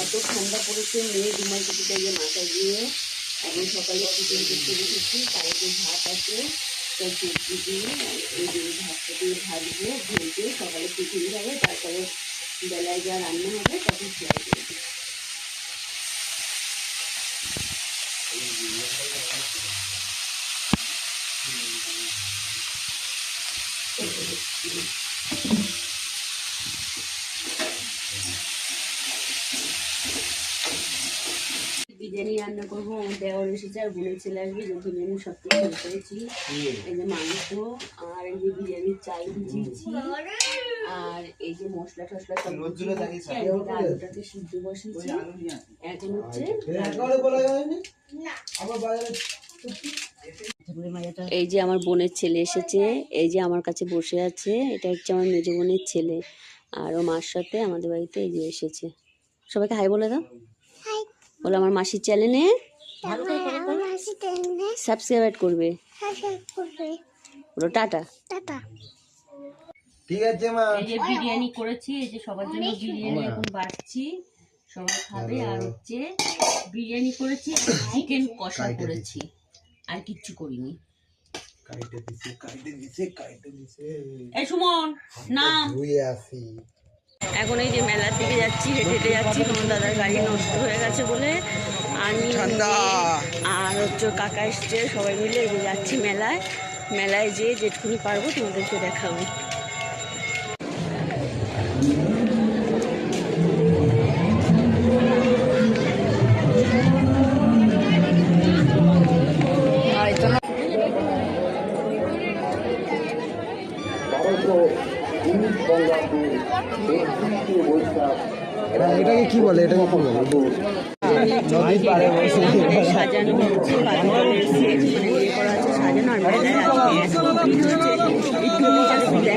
এত ঠান্ডা পড়েছে, মেয়ে ঘুমাই কিছুটা গিয়ে মাথায় দিয়ে এখন সকালে চিকেন করতে বসেছি। কালকে ভাত আছে, তাই সবজি দিয়ে এই যে ভাতটা দিয়ে ভাজবো, ভেজে সকালে টিফিন যাবে, তারপরে বেলায় যা রান্না হবে তখন খেয়ে দেবে। বিরিয়ানি রান্না করবো, দেওয়ার এসেছে আর বোনের ছেলে আসবে, যে বিরিয়ানি সব কিছু করেছি। এই যে মাংস আর এই যে বিরিয়ানির চাল ভিজিয়েছি, আর এই যে মশলা টসলা সব আলুটাকে সিদ্ধ বসিয়েছি। এখন হচ্ছে এই যে আমার বোনের ছেলে এসেছে, এই যে আমার কাছে বসে আছে, এটা হচ্ছে আমার মেজো বোনের ছেলে, আর ও মার সাথে আমাদের বাড়িতে এই যে এসেছে। সবাইকে হাই বলে দাও, বলো আমার মাসির চ্যানেলে সাবস্ক্রাইব করবে, বলো টাটা। ঠিক আছে মা। এই যে বিরিয়ানি করেছি, এই যে সবার জন্য বিরিয়ানি এখন বাড়ছি, সবাই খাবে। আর হচ্ছে বিরিয়ানি করেছি, চিকেন কষা করেছি, আর কিচ্ছু করিনি। এই সুমন নাম। এখন এই যে মেলার দিকে যাচ্ছি, হেঁটে হেঁটে যাচ্ছি, তোমার দাদার গাড়ি নষ্ট হয়ে গেছে বলে আমি আর হচ্ছে কাকা এসছে, সবাই মিলে এই যে যাচ্ছি মেলায়। মেলায় যেয়ে যেটুকুনি পারবো তোমাদেরকে দেখাবো। এটাকে কি বলে? এটাকে কি বলে? সাজানো হচ্ছে, ইয়ে করা আছে, সাজানো আর মেলায় দেখাচ্ছি। চারিদিকে